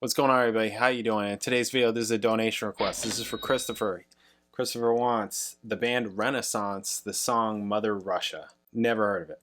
What's going on, everybody? How you doing? In today's video, this is a donation request. This is for Christopher. Christopher wants the band Renaissance, the song Mother Russia. Never heard of it.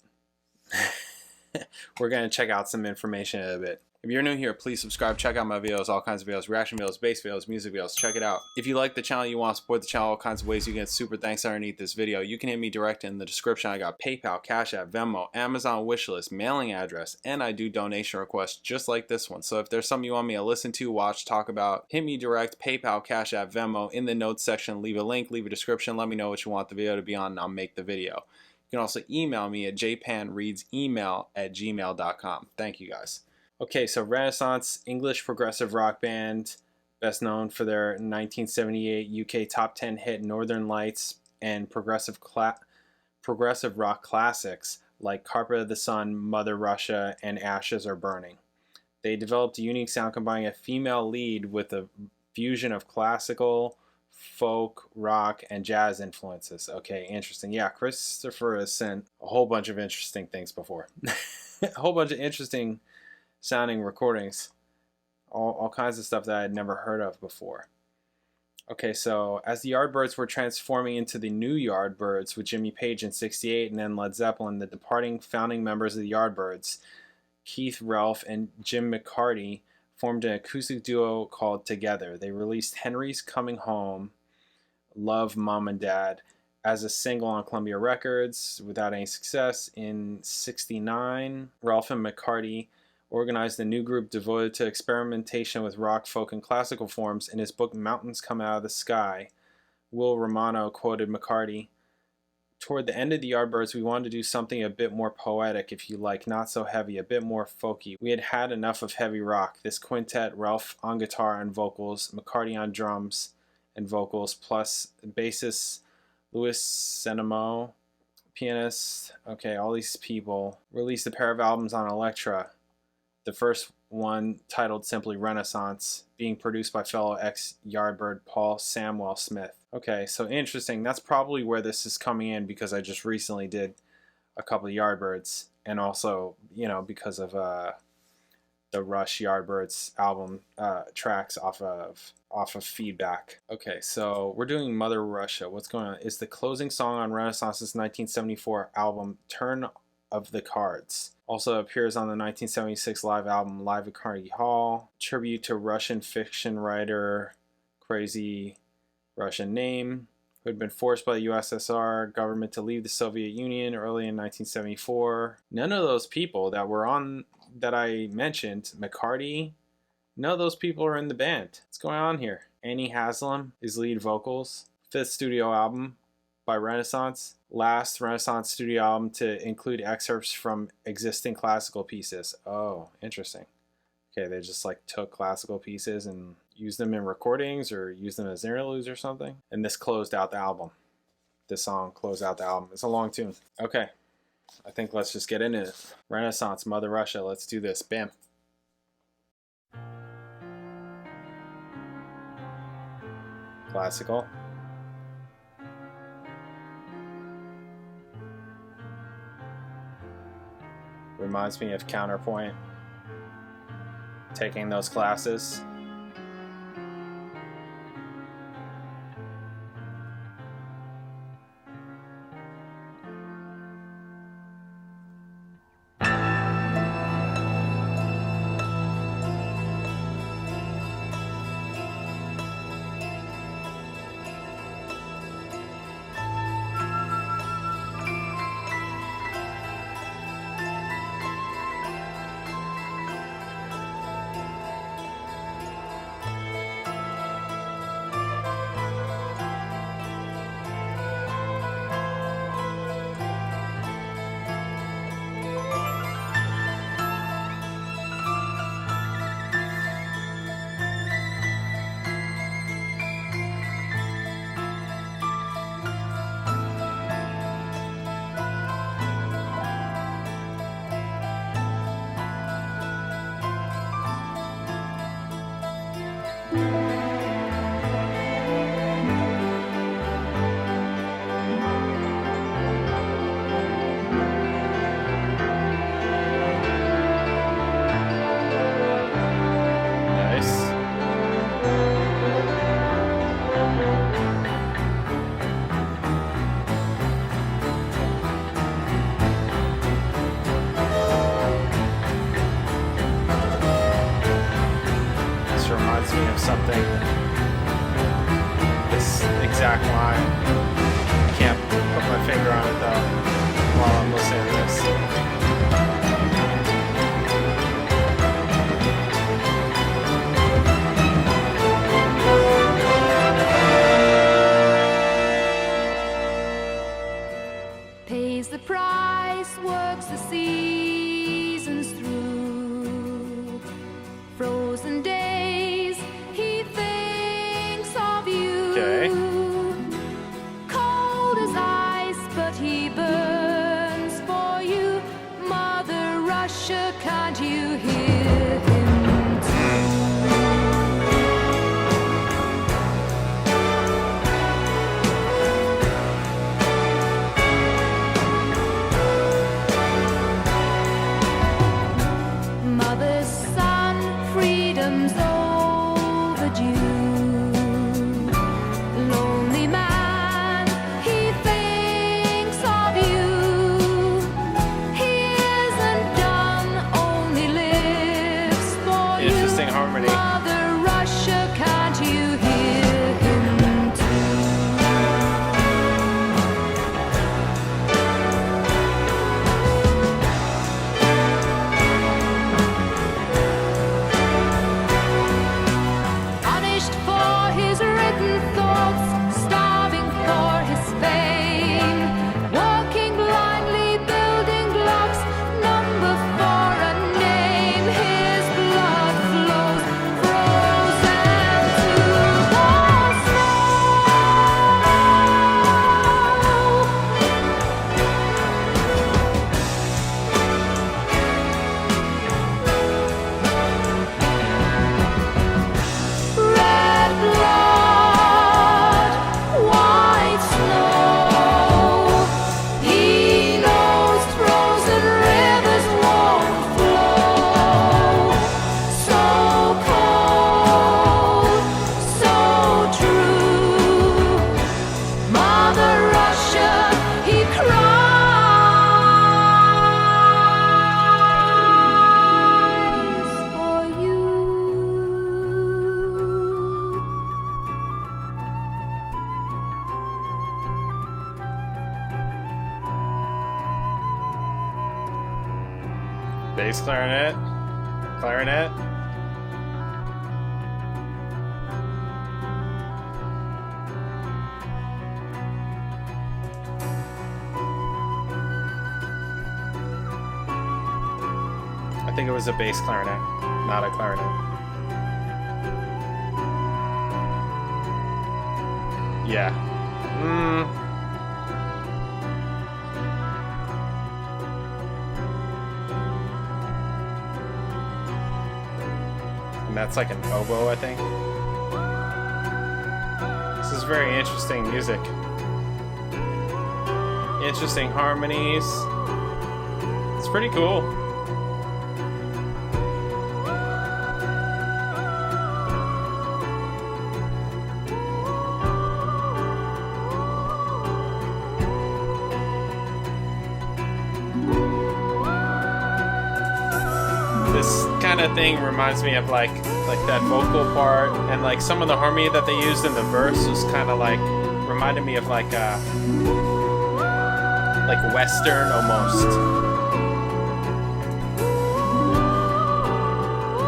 We're going to check out some information in a bit. If you're new here, please subscribe. Check out my videos, all kinds of videos, reaction videos, bass videos, music videos. Check it out. If you like the channel, you want to support the channel, all kinds of ways you get super thanks underneath this video. You can hit me direct in the description. I got PayPal, Cash App, Venmo, Amazon wishlist, mailing address, and I do donation requests just like this one. So if there's something you want me to listen to, watch, talk about, hit me direct, PayPal, Cash App, Venmo. In the notes section, leave a link, leave a description. Let me know what you want the video to be on, and I'll make the video. You can also email me at jpanreadsemail@gmail.com. Thank you guys. Okay, so Renaissance, English progressive rock band, best known for their 1978 UK top 10 hit Northern Lights and progressive rock classics like Carpet of the Sun, Mother Russia, and Ashes Are Burning. They developed a unique sound combining a female lead with a fusion of classical, folk, rock, and jazz influences. Okay, interesting. Yeah, Christopher has sent a whole bunch of interesting things before. A whole bunch of interesting sounding recordings, all kinds of stuff that I had never heard of before. Okay, so as the Yardbirds were transforming into the new Yardbirds with Jimmy Page in '68 and then Led Zeppelin, the departing founding members of the Yardbirds, Keith Relf and Jim McCarty, formed an acoustic duo called Together. They released Henry's Coming Home, Love Mom and Dad, as a single on Columbia Records without any success. In '69, Relf and McCarty organized a new group devoted to experimentation with rock, folk, and classical forms. In his book Mountains Come Out of the Sky, Will Romano quoted McCarty, "Toward the end of the Yardbirds, we wanted to do something a bit more poetic, if you like, not so heavy, a bit more folky. We had had enough of heavy rock. This quintet, Relf on guitar and vocals, McCarty on drums and vocals, plus bassist Louis Senemo, pianist, okay, all these people, released a pair of albums on Elektra. The first one, titled simply Renaissance, being produced by fellow ex-Yardbird Paul Samwell Smith." Okay, so interesting. That's probably where this is coming in, because I just recently did a couple of Yardbirds, and also, you know, because of the Rush Yardbirds album tracks off of Feedback. Okay, so we're doing Mother Russia. What's going on? It's the closing song on Renaissance's 1974 album Turn of the Cards. Also appears on the 1976 live album Live at Carnegie Hall. Tribute to Russian fiction writer, crazy Russian name, who had been forced by the USSR government to leave the Soviet Union early in 1974. None of those people that were on, that I mentioned, McCarty, none of those people are in the band. What's going on here? Annie Haslam is lead vocals. Fifth studio album by Renaissance. Last Renaissance studio album to include excerpts from existing classical pieces. Oh, interesting. Okay, they just like took classical pieces and used them in recordings or used them as interludes or something. And this closed out the album. This song closed out the album. It's a long tune. Okay, I think let's just get into it. Renaissance, Mother Russia. Let's do this. Bam. Classical. Reminds me of Counterpoint, taking those classes. reminds me of something. This exact line. Can't put my finger on it though while I'm listening to this. Pays the price, works the seasons through. Frozen days, he thinks of you. Okay. Cold as ice, but he burns for you. Mother Russia, can't you hear him? Mother's son, freedom's overdue. Lonely man, he thinks of you. He isn't done, only lives for you. Interesting harmony. Mother Russia, can't you hear him too? Punished for his written thoughts, starving for his fame, walking blindly, building blocks, number for a name. His blood flows frozen to the snow. Red blood, white snow. He knows frozen rivers won't flow. So cold, so true. Mother Russia, he cries for you. Bass clarinet. Clarinet. I think it was a bass clarinet, not a clarinet. Yeah. And that's like an oboe, I think. This is very interesting music. Interesting harmonies. It's pretty cool. This kind of thing reminds me of like that vocal part, and like some of the harmony that they used in the verse was kind of like reminded me of like Western almost.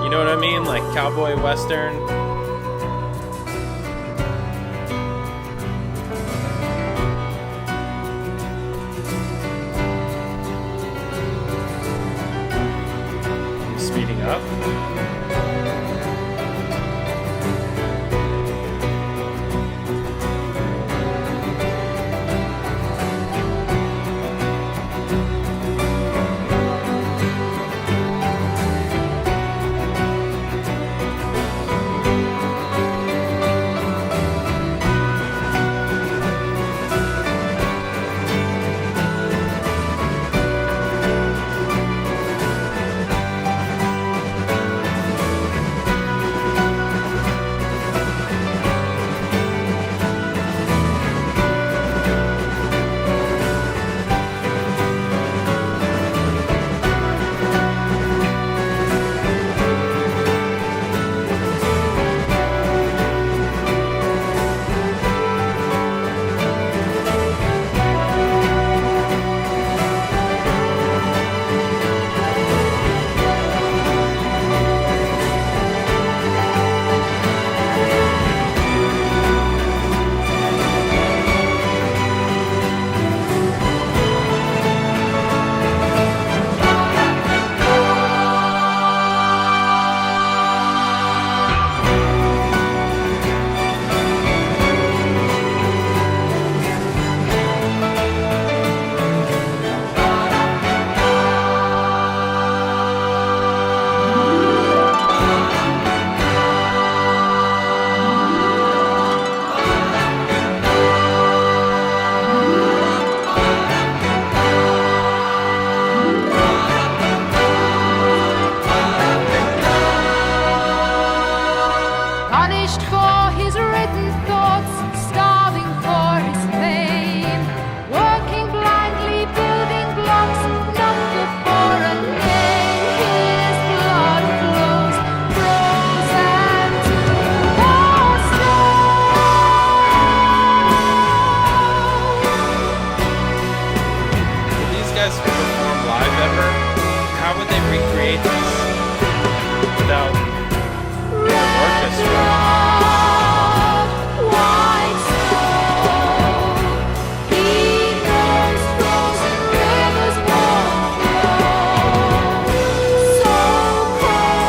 You know what I mean? Like cowboy Western. Speeding up. punished for his written thoughts, starving for his fame, working blindly, building blocks, number for a name. His blood flows, frozen to the stone. Did these guys perform live ever? How would they recreate this without an orchestra? White snow, he knows frozen rivers won't flow. So cold,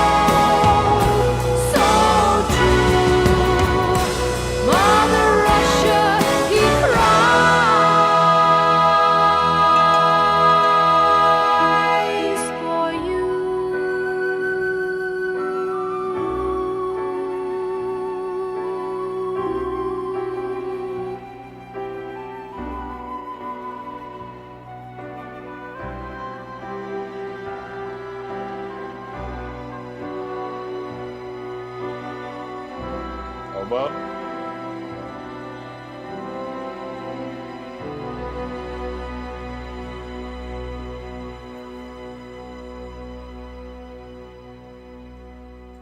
so true. Mother Russia, he cries for you. Oboe?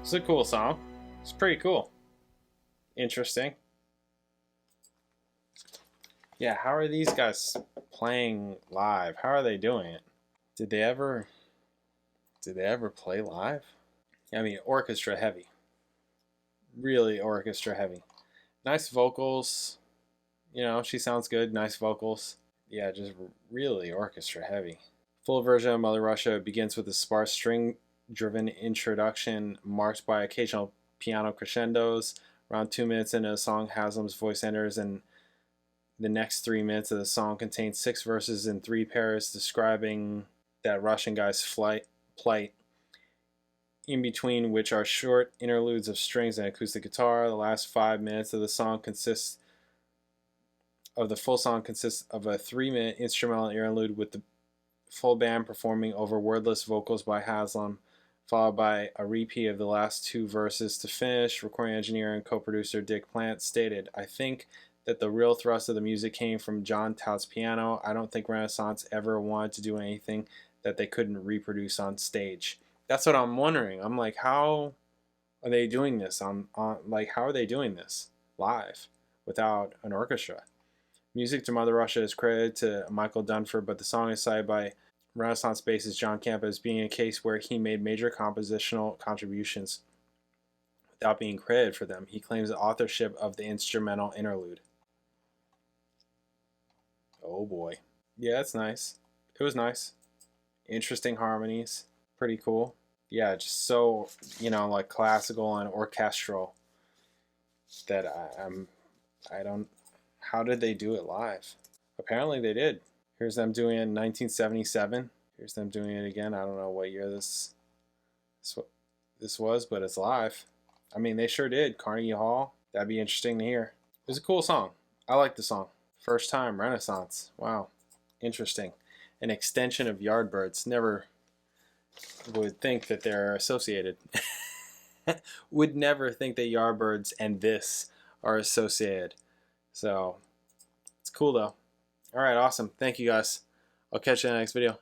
It's a cool song. It's pretty cool. Interesting. Yeah, how are these guys playing live? How are they doing it? Did they ever play live? I mean, orchestra heavy. Really orchestra heavy. Nice vocals. You know, she sounds good. Nice vocals. Yeah, just really orchestra heavy. Full version of Mother Russia begins with a sparse string-driven introduction marked by occasional piano crescendos. Around 2 minutes into the song, Haslam's voice enters, and the next 3 minutes of the song contains 6 verses in 3 pairs describing that Russian guy's plight, in between which are short interludes of strings and acoustic guitar. The last 5 minutes of the song consists of a 3-minute instrumental interlude with the full band performing over wordless vocals by Haslam, followed by a repeat of the last 2 verses to finish. Recording engineer and co-producer Dick Plant stated, "I think that the real thrust of the music came from John Tout's piano. I don't think Renaissance ever wanted to do anything that they couldn't reproduce on stage." That's what I'm wondering. I'm like, how are they doing this? How are they doing this live without an orchestra? Music to Mother Russia is credited to Michael Dunford, but the song is cited by Renaissance bassist John Camp as being a case where he made major compositional contributions without being credited for them. He claims the authorship of the instrumental interlude. Oh boy. Yeah, it's nice. It was nice. Interesting harmonies. Pretty cool. Yeah, just so, like classical and orchestral that I don't, how did they do it live? Apparently they did. Here's them doing it in 1977. Here's them doing it again. I don't know what year this was, but it's live. I mean, they sure did. Carnegie Hall. That'd be interesting to hear. It was a cool song. I like the song. First time, Renaissance. Wow. Interesting. An extension of Yardbirds. Never would think that they're associated. Would never think that Yardbirds and this are associated. So, it's cool though. Alright, awesome. Thank you guys. I'll catch you in the next video.